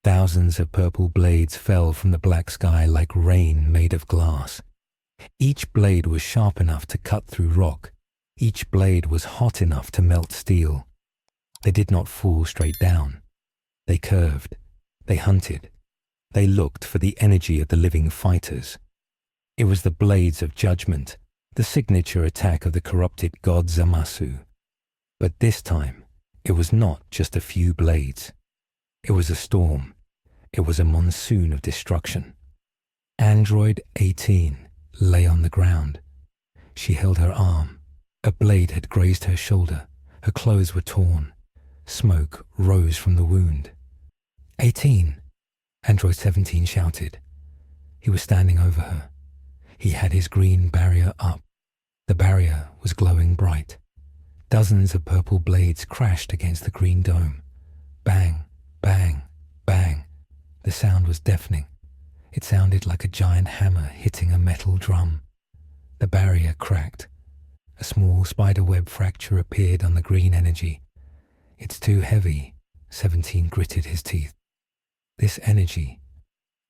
Thousands of purple blades fell from the black sky like rain made of glass. Each blade was sharp enough to cut through rock. Each blade was hot enough to melt steel. They did not fall straight down. They curved. They hunted. They looked for the energy of the living fighters. It was the blades of judgment, the signature attack of the corrupted god Zamasu. But this time, it was not just a few blades. It was a storm. It was a monsoon of destruction. Android 18 lay on the ground. She held her arm. A blade had grazed her shoulder. Her clothes were torn. Smoke rose from the wound. 18! Android 17 shouted. He was standing over her. He had his green barrier up. The barrier was glowing bright. Dozens of purple blades crashed against the green dome. Bang, bang, bang. The sound was deafening. It sounded like a giant hammer hitting a metal drum. The barrier cracked. A small spiderweb fracture appeared on the green energy. It's too heavy, 17 gritted his teeth. This energy,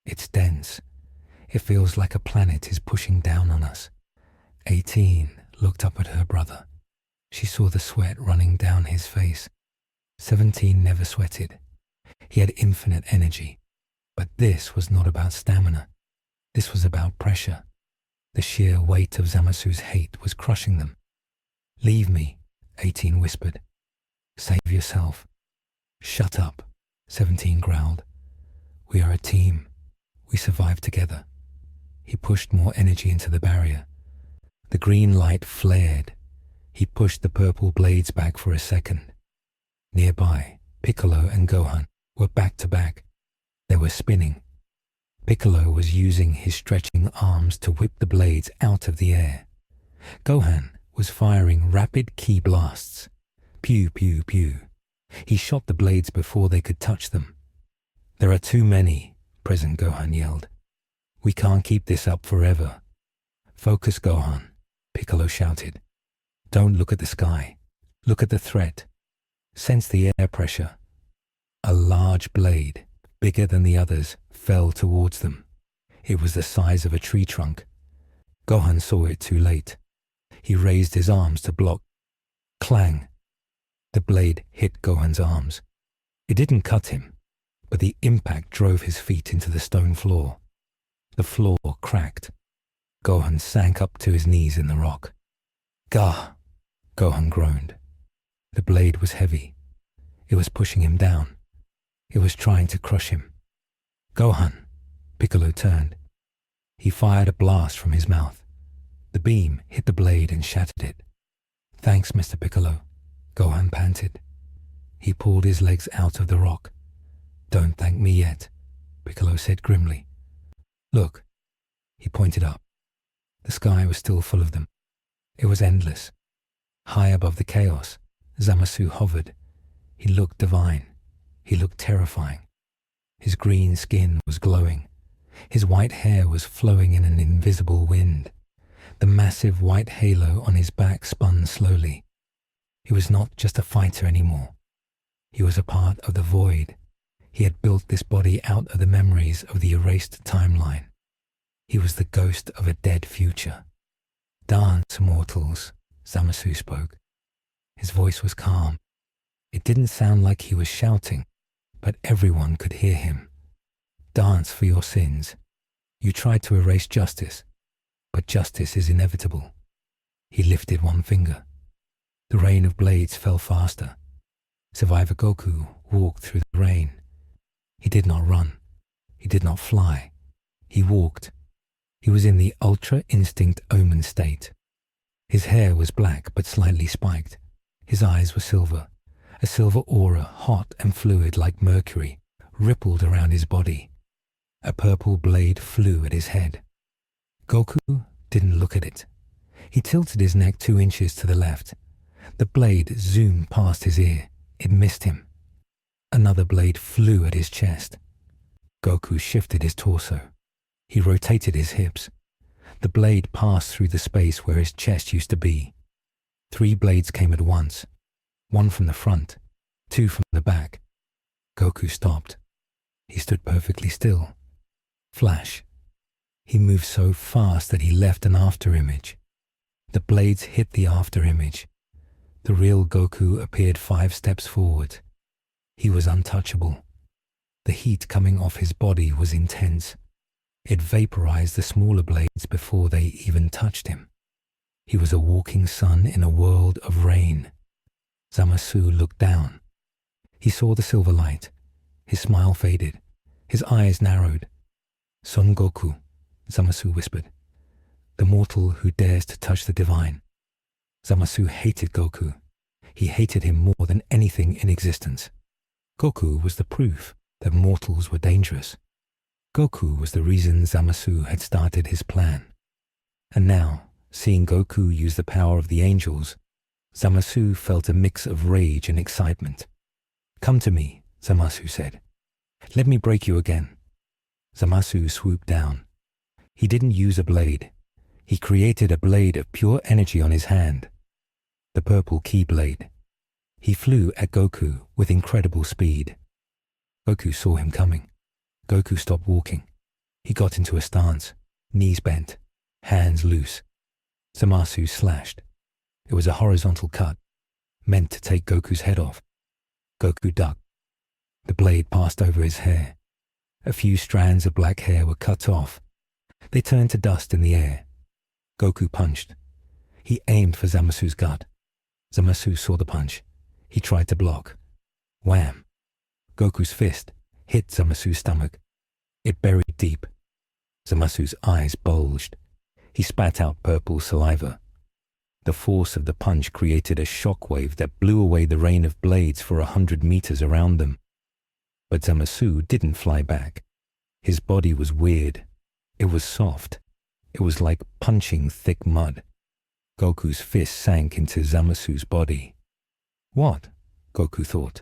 it's dense. It feels like a planet is pushing down on us. 18 looked up at her brother. She saw the sweat running down his face. 17 never sweated. He had infinite energy. But this was not about stamina. This was about pressure. The sheer weight of Zamasu's hate was crushing them. Leave me, 18 whispered. Save yourself. Shut up, 17 growled. We are a team. We survive together. He pushed more energy into the barrier. The green light flared. He pushed the purple blades back for a second. Nearby, Piccolo and Gohan were back to back. They were spinning. Piccolo was using his stretching arms to whip the blades out of the air. Gohan was firing rapid ki blasts. Pew, pew, pew. He shot the blades before they could touch them. There are too many, President Gohan yelled. We can't keep this up forever. Focus, Gohan, Piccolo shouted. Don't look at the sky. Look at the threat. Sense the air pressure. A large blade, bigger than the others, fell towards them. It was the size of a tree trunk. Gohan saw it too late. He raised his arms to block. Clang! The blade hit Gohan's arms. It didn't cut him, but the impact drove his feet into the stone floor. The floor cracked. Gohan sank up to his knees in the rock. Gah! Gohan groaned. The blade was heavy. It was pushing him down. It was trying to crush him. Gohan! Piccolo turned. He fired a blast from his mouth. The beam hit the blade and shattered it. Thanks, Mr. Piccolo, Gohan panted. He pulled his legs out of the rock. Don't thank me yet, Piccolo said grimly. Look, he pointed up. The sky was still full of them. It was endless. High above the chaos, Zamasu hovered. He looked divine. He looked terrifying. His green skin was glowing. His white hair was flowing in an invisible wind. The massive white halo on his back spun slowly. He was not just a fighter anymore. He was a part of the void. He had built this body out of the memories of the erased timeline. He was the ghost of a dead future. Dance, mortals, Zamasu spoke. His voice was calm. It didn't sound like he was shouting, but everyone could hear him. Dance for your sins. You tried to erase justice, but justice is inevitable. He lifted one finger. The rain of blades fell faster. Survivor Goku walked through the rain. He did not run. He did not fly. He walked. He was in the Ultra Instinct Omen state. His hair was black but slightly spiked. His eyes were silver. A silver aura, hot and fluid like mercury, rippled around his body. A purple blade flew at his head. Goku didn't look at it. He tilted his neck 2 inches to the left. The blade zoomed past his ear. It missed him. Another blade flew at his chest. Goku shifted his torso. He rotated his hips. The blade passed through the space where his chest used to be. 3 blades came at once. 1 from the front, 2 from the back. Goku stopped. He stood perfectly still. Flash. He moved so fast that he left an afterimage. The blades hit the afterimage. The real Goku appeared 5 steps forward. He was untouchable. The heat coming off his body was intense. It vaporized the smaller blades before they even touched him. He was a walking sun in a world of rain. Zamasu looked down. He saw the silver light. His smile faded. His eyes narrowed. Son Goku, Zamasu whispered. The mortal who dares to touch the divine. Zamasu hated Goku. He hated him more than anything in existence. Goku was the proof that mortals were dangerous. Goku was the reason Zamasu had started his plan. And now, seeing Goku use the power of the angels, Zamasu felt a mix of rage and excitement. Come to me, Zamasu said. Let me break you again. Zamasu swooped down. He didn't use a blade. He created a blade of pure energy on his hand. The purple keyblade. He flew at Goku with incredible speed. Goku saw him coming. Goku stopped walking. He got into a stance, knees bent, hands loose. Zamasu slashed. It was a horizontal cut, meant to take Goku's head off. Goku ducked. The blade passed over his hair. A few strands of black hair were cut off. They turned to dust in the air. Goku punched. He aimed for Zamasu's gut. Zamasu saw the punch. He tried to block. Wham! Goku's fist hit Zamasu's stomach. It buried deep. Zamasu's eyes bulged. He spat out purple saliva. The force of the punch created a shockwave that blew away the rain of blades for 100 meters around them. But Zamasu didn't fly back. His body was weird. It was soft. It was like punching thick mud. Goku's fist sank into Zamasu's body. What? Goku thought.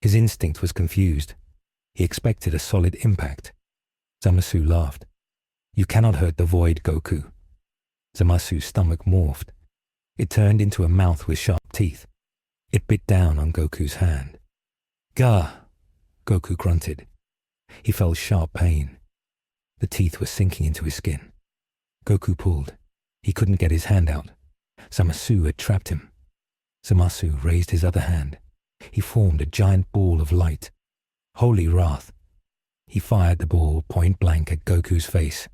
His instinct was confused. He expected a solid impact. Zamasu laughed. You cannot hurt the void, Goku. Zamasu's stomach morphed. It turned into a mouth with sharp teeth. It bit down on Goku's hand. Gah! Goku grunted. He felt sharp pain. The teeth were sinking into his skin. Goku pulled. He couldn't get his hand out. Zamasu had trapped him. Zamasu raised his other hand. He formed a giant ball of light. Holy wrath. He fired the ball point blank at Goku's face.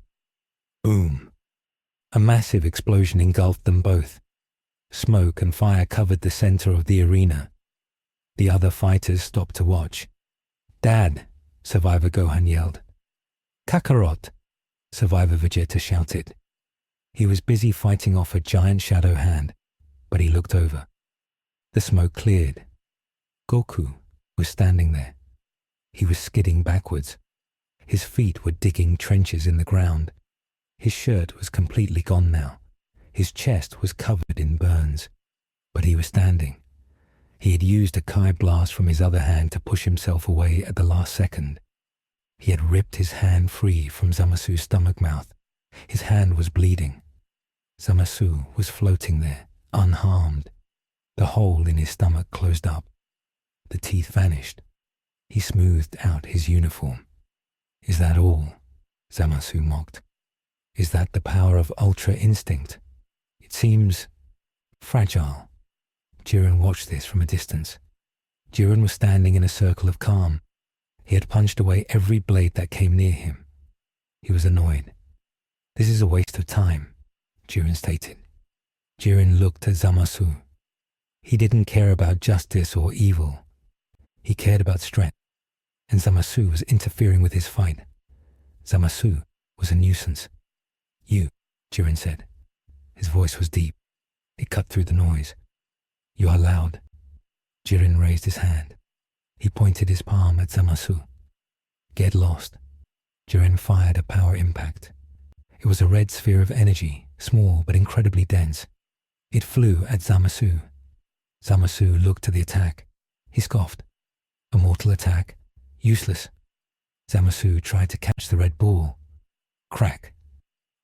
Boom! A massive explosion engulfed them both. Smoke and fire covered the center of the arena. The other fighters stopped to watch. Dad! Survivor Gohan yelled. Kakarot! Survivor Vegeta shouted. He was busy fighting off a giant shadow hand, but he looked over. The smoke cleared. Goku was standing there. He was skidding backwards. His feet were digging trenches in the ground. His shirt was completely gone now. His chest was covered in burns. But he was standing. He had used a Kai blast from his other hand to push himself away at the last second. He had ripped his hand free from Zamasu's stomach mouth. His hand was bleeding. Zamasu was floating there, unharmed. The hole in his stomach closed up. The teeth vanished. He smoothed out his uniform. Is that all? Zamasu mocked. Is that the power of ultra instinct? It seems fragile. Jiren watched this from a distance. Jiren was standing in a circle of calm. He had punched away every blade that came near him. He was annoyed. This is a waste of time, Jiren stated. Jiren looked at Zamasu. He didn't care about justice or evil. He cared about strength, and Zamasu was interfering with his fight. Zamasu was a nuisance. You, Jiren said. His voice was deep. It cut through the noise. You are loud. Jiren raised his hand. He pointed his palm at Zamasu. Get lost. Jiren fired a power impact. It was a red sphere of energy, small but incredibly dense. It flew at Zamasu. Zamasu looked at the attack. He scoffed. A mortal attack? Useless. Zamasu tried to catch the red ball. Crack.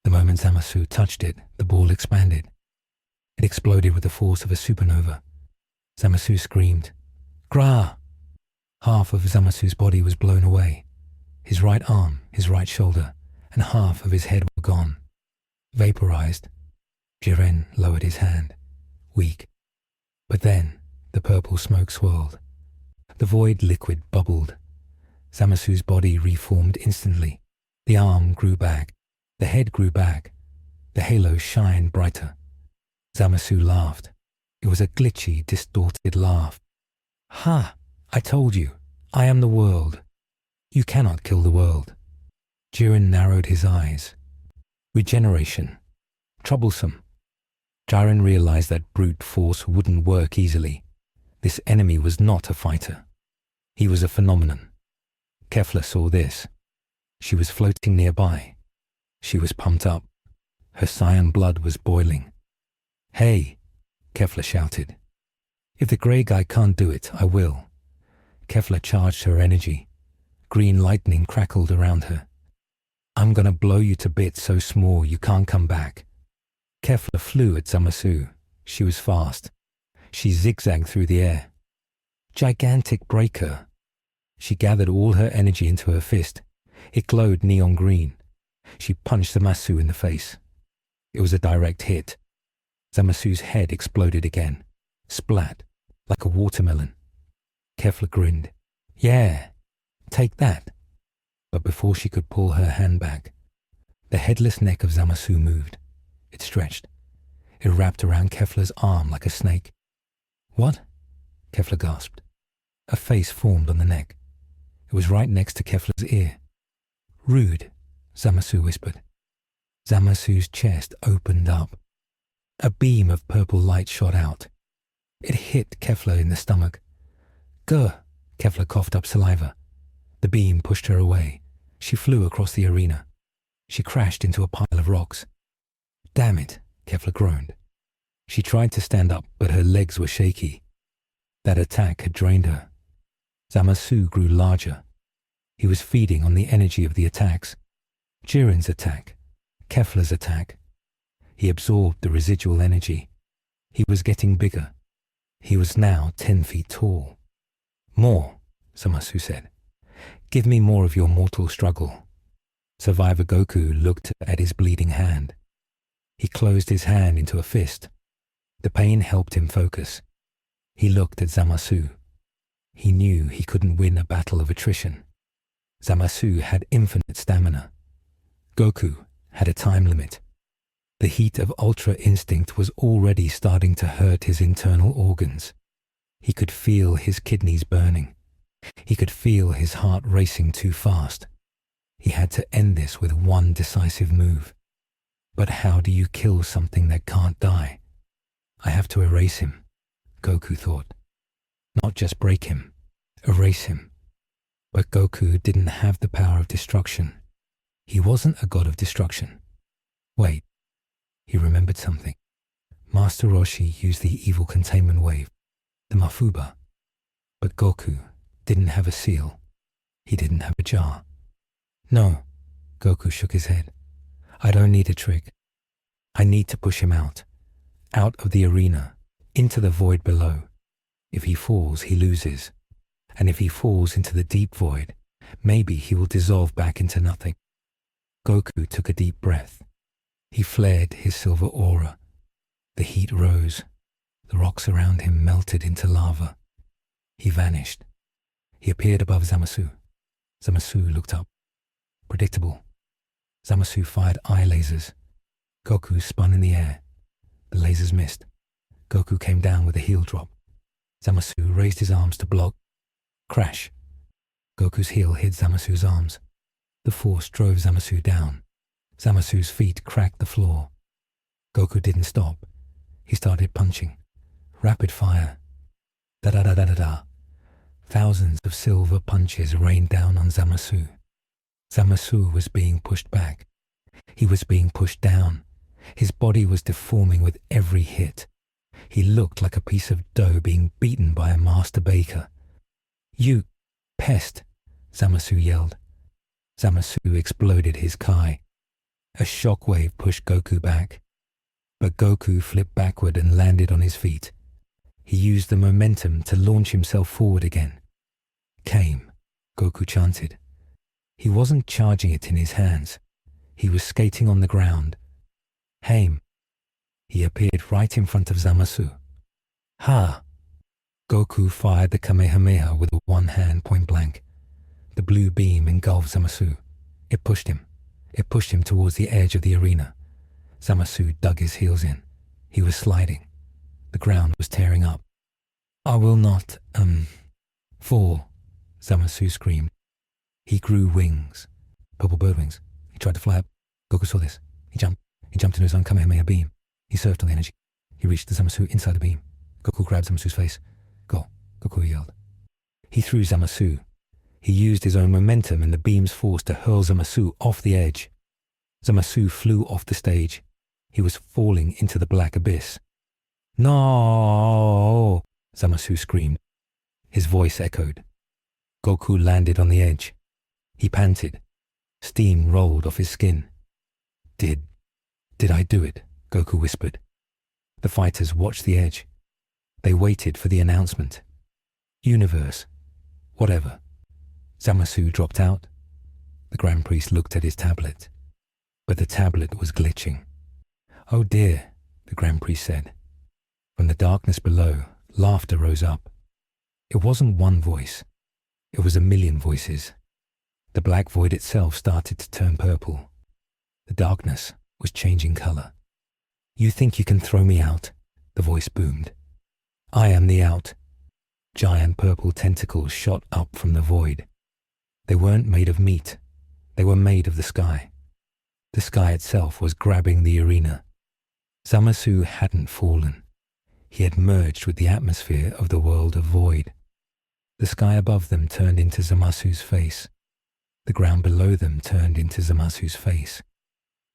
The moment Zamasu touched it, the ball expanded. It exploded with the force of a supernova. Zamasu screamed. Gra! Half of Zamasu's body was blown away. His right arm, his right shoulder, and half of his head were gone. Vaporized. Jiren lowered his hand, weak. But then the purple smoke swirled. The void liquid bubbled. Zamasu's body reformed instantly. The arm grew back. The head grew back. The halo shined brighter. Zamasu laughed. It was a glitchy, distorted laugh. Ha! I told you. I am the world. You cannot kill the world. Jiren narrowed his eyes. Regeneration. Troublesome. Jiren realized that brute force wouldn't work easily. This enemy was not a fighter. He was a phenomenon. Kefla saw this. She was floating nearby. She was pumped up. Her Saiyan blood was boiling. Hey, Kefla shouted. If the grey guy can't do it, I will. Kefla charged her energy. Green lightning crackled around her. I'm gonna blow you to bits so small you can't come back. Kefla flew at Zamasu. She was fast. She zigzagged through the air. Gigantic breaker. She gathered all her energy into her fist. It glowed neon green. She punched Zamasu in the face. It was a direct hit. Zamasu's head exploded again. Splat, like a watermelon. Kefla grinned. Yeah, take that. But before she could pull her hand back, the headless neck of Zamasu moved. It stretched. It wrapped around Kefla's arm like a snake. What? Kefla gasped. A face formed on the neck. It was right next to Kefla's ear. Rude, Zamasu whispered. Zamasu's chest opened up. A beam of purple light shot out. It hit Kefla in the stomach. Gah! Kefla coughed up saliva. The beam pushed her away. She flew across the arena. She crashed into a pile of rocks. Damn it, Kefla groaned. She tried to stand up, but her legs were shaky. That attack had drained her. Zamasu grew larger. He was feeding on the energy of the attacks. Jiren's attack. Kefla's attack. He absorbed the residual energy. He was getting bigger. He was now 10 feet tall. More, Zamasu said. Give me more of your mortal struggle. Survivor Goku looked at his bleeding hand. He closed his hand into a fist. The pain helped him focus. He looked at Zamasu. He knew he couldn't win a battle of attrition. Zamasu had infinite stamina. Goku had a time limit. The heat of Ultra Instinct was already starting to hurt his internal organs. He could feel his kidneys burning. He could feel his heart racing too fast. He had to end this with one decisive move. But how do you kill something that can't die? I have to erase him, Goku thought. Not just break him, erase him. But Goku didn't have the power of destruction. He wasn't a god of destruction. Wait, he remembered something. Master Roshi used the evil containment wave, the Mafuba. But Goku didn't have a seal. He didn't have a jar. No, Goku shook his head. I don't need a trick. I need to push him out of the arena, into the void below. If he falls, he loses. And if he falls into the deep void, maybe he will dissolve back into nothing. Goku took a deep breath. He flared his silver aura. The heat rose. The rocks around him melted into lava. He vanished. He appeared above Zamasu. Zamasu looked up. Predictable. Zamasu fired eye lasers. Goku spun in the air. The lasers missed. Goku came down with a heel drop. Zamasu raised his arms to block. Crash. Goku's heel hit Zamasu's arms. The force drove Zamasu down. Zamasu's feet cracked the floor. Goku didn't stop. He started punching. Rapid fire. Da-da-da-da-da-da. Thousands of silver punches rained down on Zamasu. Zamasu was being pushed back. He was being pushed down. His body was deforming with every hit. He looked like a piece of dough being beaten by a master baker. You pest, Zamasu yelled. Zamasu exploded his Kai. A shockwave pushed Goku back. But Goku flipped backward and landed on his feet. He used the momentum to launch himself forward again. Came, Goku chanted. He wasn't charging it in his hands. He was skating on the ground. Haim. He appeared right in front of Zamasu. Ha! Goku fired the Kamehameha with one hand point blank. The blue beam engulfed Zamasu. It pushed him. It pushed him towards the edge of the arena. Zamasu dug his heels in. He was sliding. The ground was tearing up. I will not, fall, Zamasu screamed. He grew wings. Purple bird wings. He tried to fly up. Goku saw this. He jumped. He jumped into his own Kamehameha beam. He surfed on the energy. He reached the Zamasu inside the beam. Goku grabbed Zamasu's face. Go, Goku yelled. He threw Zamasu. He used his own momentum and the beam's force to hurl Zamasu off the edge. Zamasu flew off the stage. He was falling into the black abyss. No! Zamasu screamed. His voice echoed. Goku landed on the edge. He panted. Steam rolled off his skin. Did I do it? Goku whispered. The fighters watched the edge. They waited for the announcement. Universe. Whatever. Zamasu dropped out. The Grand Priest looked at his tablet. But the tablet was glitching. Oh dear, the Grand Priest said. From the darkness below, laughter rose up. It wasn't one voice. It was a million voices. The black void itself started to turn purple. The darkness was changing color. You think you can throw me out? The voice boomed. I am the out. Giant purple tentacles shot up from the void. They weren't made of meat. They were made of the sky. The sky itself was grabbing the arena. Zamasu hadn't fallen. He had merged with the atmosphere of the world of void. The sky above them turned into Zamasu's face. The ground below them turned into Zamasu's face.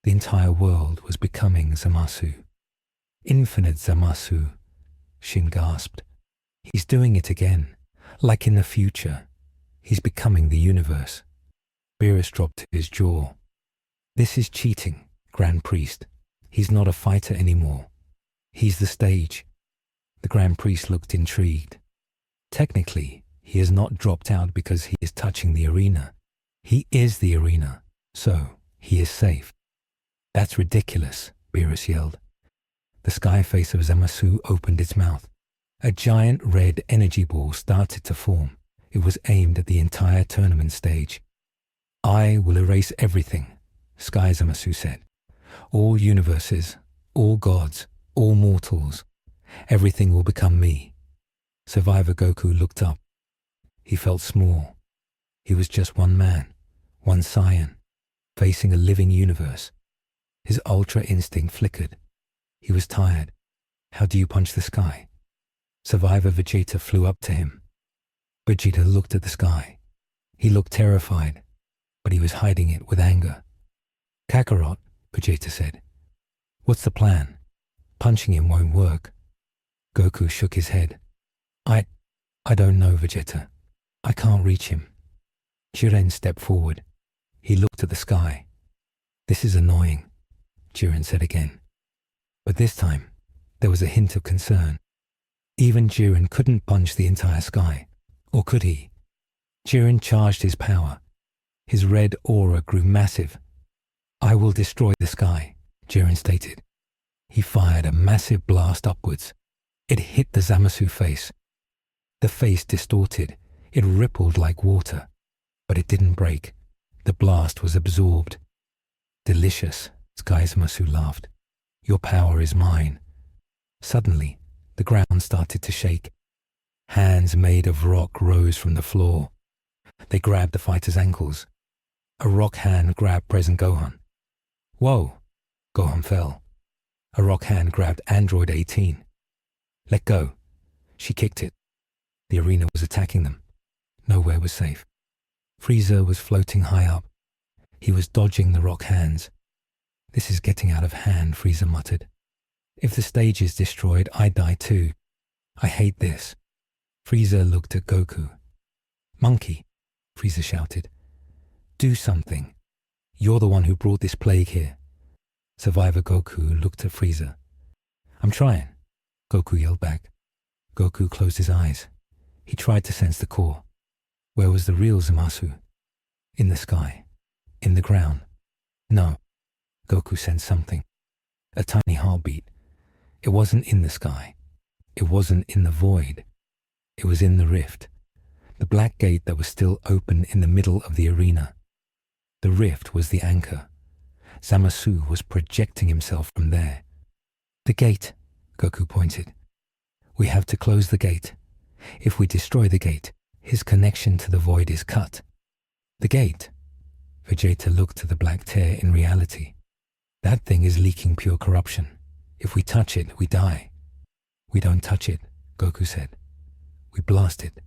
The entire world was becoming Zamasu. Infinite Zamasu, Shin gasped. He's doing it again, like in the future. He's becoming the universe. Beerus dropped his jaw. This is cheating, Grand Priest. He's not a fighter anymore. He's the stage. The Grand Priest looked intrigued. Technically, he has not dropped out because he is touching the arena. He is the arena, so he is safe. That's ridiculous, Beerus yelled. The sky face of Zamasu opened its mouth. A giant red energy ball started to form. It was aimed at the entire tournament stage. I will erase everything, Sky Zamasu said. All universes, all gods, all mortals. Everything will become me. Survivor Goku looked up. He felt small. He was just one man, one Saiyan, facing a living universe. His ultra instinct flickered. He was tired. How do you punch the sky? Survivor Vegeta flew up to him. Vegeta looked at the sky. He looked terrified, but he was hiding it with anger. Kakarot, Vegeta said. What's the plan? Punching him won't work. Goku shook his head. I don't know, Vegeta. I can't reach him. Jiren stepped forward. He looked at the sky. This is annoying, Jiren said again. But this time, there was a hint of concern. Even Jiren couldn't punch the entire sky. Or could he? Jiren charged his power. His red aura grew massive. I will destroy the sky, Jiren stated. He fired a massive blast upwards. It hit the Zamasu face. The face distorted. It rippled like water. But it didn't break. The blast was absorbed. Delicious, Sky Zamasu laughed. Your power is mine. Suddenly, the ground started to shake. Hands made of rock rose from the floor. They grabbed the fighter's ankles. A rock hand grabbed Present Gohan. Whoa! Gohan fell. A rock hand grabbed Android 18. Let go. She kicked it. The arena was attacking them. Nowhere was safe. Frieza was floating high up. He was dodging the rock hands. This is getting out of hand, Frieza muttered. If the stage is destroyed, I die too. I hate this. Frieza looked at Goku. Monkey, Frieza shouted. Do something. You're the one who brought this plague here. Survivor Goku looked at Frieza. I'm trying, Goku yelled back. Goku closed his eyes. He tried to sense the core. Where was the real Zamasu? In the sky. In the ground. No. Goku sensed something. A tiny heartbeat. It wasn't in the sky. It wasn't in the void. It was in the rift. The black gate that was still open in the middle of the arena. The rift was the anchor. Zamasu was projecting himself from there. The gate, Goku pointed. We have to close the gate. If we destroy the gate, his connection to the void is cut. The gate? Vegeta looked to the black tear in reality. That thing is leaking pure corruption. If we touch it, we die. We don't touch it, Goku said. We blast it,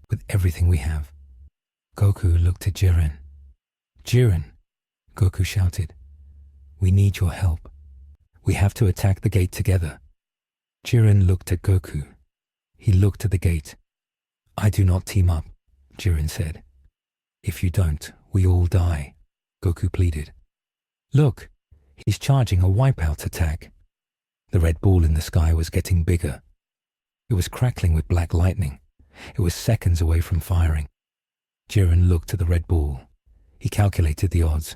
with everything we have. Goku looked at Jiren. Jiren, Goku shouted. We need your help. We have to attack the gate together. Jiren looked at Goku. He looked at the gate. I do not team up, Jiren said. If you don't, we all die, Goku pleaded. Look, he's charging a wipeout attack. The red ball in the sky was getting bigger. It was crackling with black lightning. It was seconds away from firing. Jiren looked at the red ball. He calculated the odds.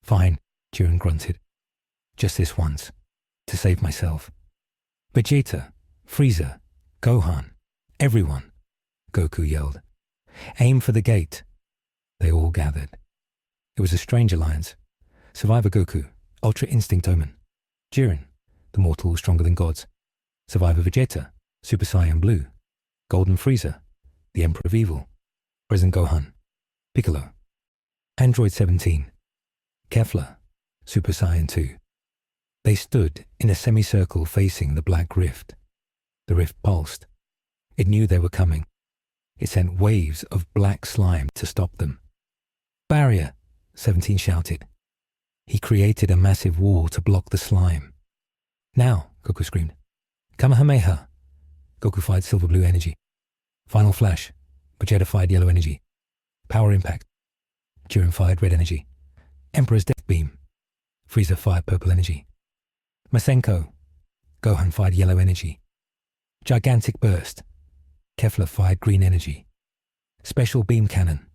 Fine, Jiren grunted. Just this once, to save myself. Vegeta, Frieza, Gohan, everyone, Goku yelled. Aim for the gate. They all gathered. It was a strange alliance. Survivor Goku, Ultra Instinct Omen. Jiren, the mortal stronger than gods. Survivor Vegeta, Super Saiyan Blue. Golden Frieza, the Emperor of Evil. Present Gohan, Piccolo. Android 17, Kefla, Super Saiyan 2. They stood in a semicircle facing the black rift. The rift pulsed. It knew they were coming. It sent waves of black slime to stop them. Barrier, 17 shouted. He created a massive wall to block the slime. Now, Goku screamed. Kamehameha. Goku fired silver blue energy. Final flash. Vegeta fired yellow energy. Power impact. Jiren fired red energy. Emperor's death beam. Frieza fired purple energy. Masenko. Gohan fired yellow energy. Gigantic burst. Kefla fired green energy. Special beam cannon.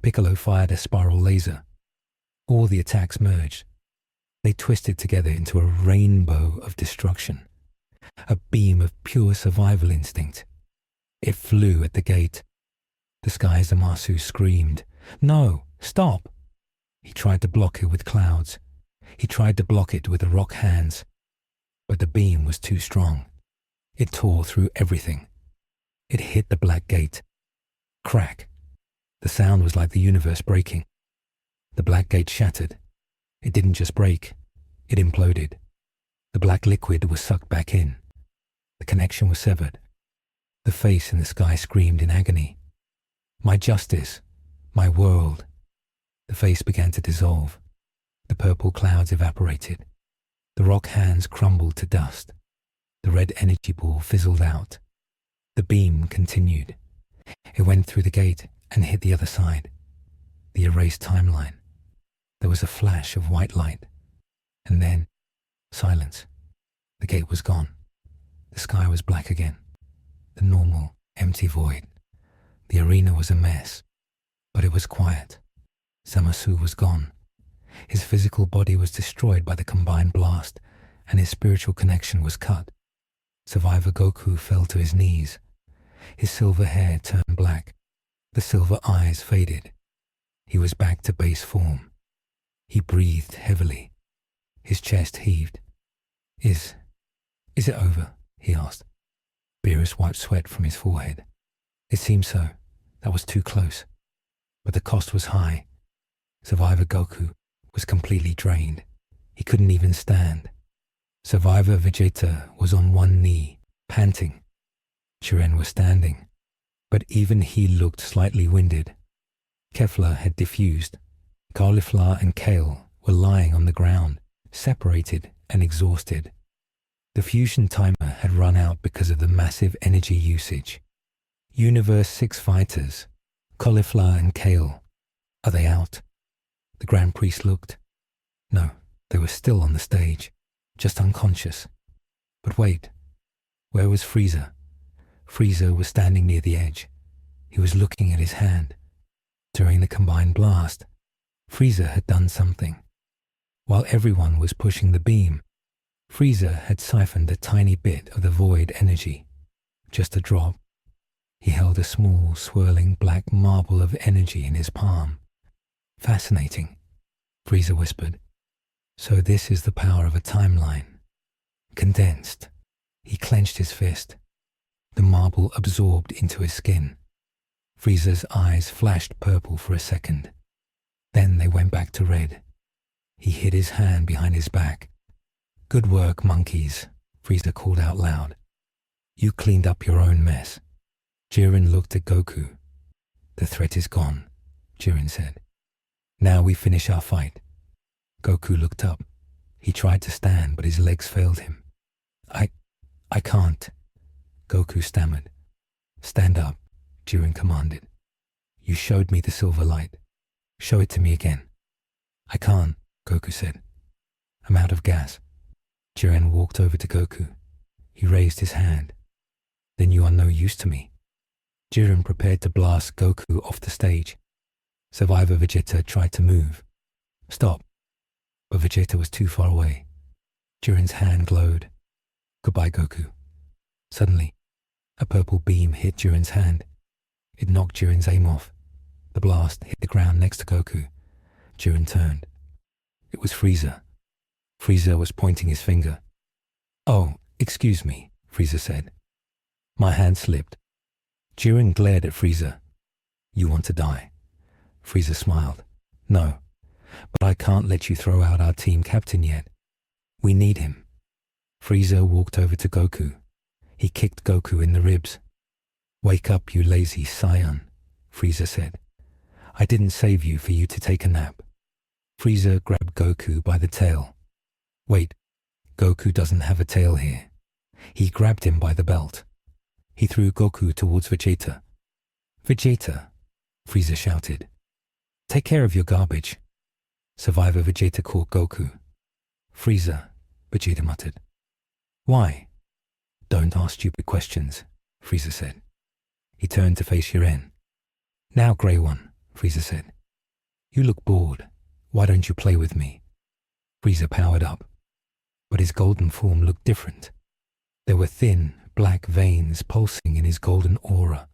Piccolo fired a spiral laser. All the attacks merged. They twisted together into a rainbow of destruction. A beam of pure survival instinct. It flew at the gate. The sky Zamasu screamed. No, stop! He tried to block it with clouds. He tried to block it with the rock hands. But the beam was too strong. It tore through everything. It hit the black gate. Crack. The sound was like the universe breaking. The black gate shattered. It didn't just break. It imploded. The black liquid was sucked back in. The connection was severed. The face in the sky screamed in agony. My justice. My world. The face began to dissolve. The purple clouds evaporated. The rock hands crumbled to dust. The red energy ball fizzled out. The beam continued. It went through the gate and hit the other side. The erased timeline. There was a flash of white light. And then, silence. The gate was gone. The sky was black again. The normal, empty void. The arena was a mess. But it was quiet. Zamasu was gone. His physical body was destroyed by the combined blast, and his spiritual connection was cut. Survivor Goku fell to his knees. His silver hair turned black. The silver eyes faded. He was back to base form. He breathed heavily. His chest heaved. Is it over? He asked. Beerus wiped sweat from his forehead. It seemed so. That was too close. But the cost was high. Survivor Goku was completely drained. He couldn't even stand. Survivor Vegeta was on one knee, panting. Jiren was standing, but even he looked slightly winded. Kefla had diffused. Cauliflower and Kale were lying on the ground, separated and exhausted. The fusion timer had run out because of the massive energy usage. Universe 6 fighters, Cauliflower and Kale, are they out? The Grand Priest looked. No, they were still on the stage, just unconscious. But wait, where was Frieza? Frieza was standing near the edge. He was looking at his hand. During the combined blast, Frieza had done something. While everyone was pushing the beam, Frieza had siphoned a tiny bit of the void energy. Just a drop. He held a small, swirling black marble of energy in his palm. Fascinating, Frieza whispered. So this is the power of a timeline. Condensed. He clenched his fist. The marble absorbed into his skin. Frieza's eyes flashed purple for a second. Then they went back to red. He hid his hand behind his back. Good work, monkeys, Frieza called out loud. You cleaned up your own mess. Jiren looked at Goku. The threat is gone, Jiren said. Now we finish our fight. Goku looked up. He tried to stand, but his legs failed him. I can't, Goku stammered. Stand up, Jiren commanded. You showed me the silver light. Show it to me again. I can't, Goku said. I'm out of gas. Jiren walked over to Goku. He raised his hand. Then you are no use to me. Jiren prepared to blast Goku off the stage. Survivor Vegeta tried to move. Stop. But Vegeta was too far away. Jiren's hand glowed. Goodbye, Goku. Suddenly, a purple beam hit Jiren's hand. It knocked Jiren's aim off. The blast hit the ground next to Goku. Jiren turned. It was Frieza. Frieza was pointing his finger. Oh, excuse me, Frieza said. My hand slipped. Jiren glared at Frieza. You want to die? Frieza smiled. No, but I can't let you throw out our team captain yet. We need him. Frieza walked over to Goku. He kicked Goku in the ribs. Wake up, you lazy Saiyan, Frieza said. I didn't save you for you to take a nap. Frieza grabbed Goku by the tail. Wait, Goku doesn't have a tail here. He grabbed him by the belt. He threw Goku towards Vegeta. Vegeta, Frieza shouted. Take care of your garbage. Survivor Vegeta caught Goku. Frieza, Vegeta muttered. Why? Don't ask stupid questions, Frieza said. He turned to face Jiren. Now, Grey One, Frieza said. You look bored. Why don't you play with me? Frieza powered up. But his golden form looked different. There were thin, black veins pulsing in his golden aura.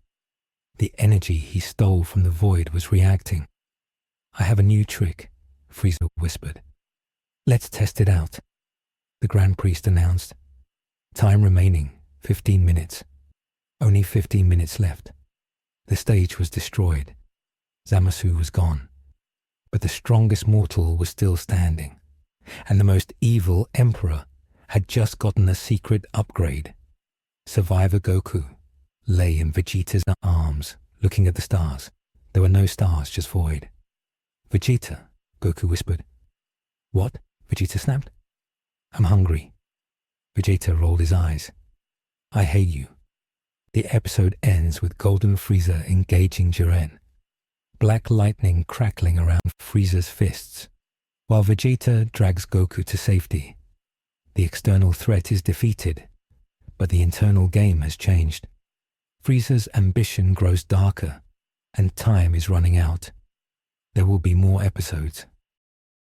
The energy he stole from the void was reacting. I have a new trick, Frieza whispered. Let's test it out, the Grand Priest announced. Time remaining, 15 minutes. Only 15 minutes left. The stage was destroyed. Zamasu was gone. But the strongest mortal was still standing. And the most evil emperor had just gotten a secret upgrade. Survivor Goku lay in Vegeta's arms, looking at the stars. There were no stars, just void. Vegeta, Goku whispered. What? Vegeta snapped. I'm hungry. Vegeta rolled his eyes. I hate you. The episode ends with Golden Frieza engaging Jiren. Black lightning crackling around Frieza's fists, while Vegeta drags Goku to safety. The external threat is defeated, but the internal game has changed. Frieza's ambition grows darker, and time is running out. There will be more episodes.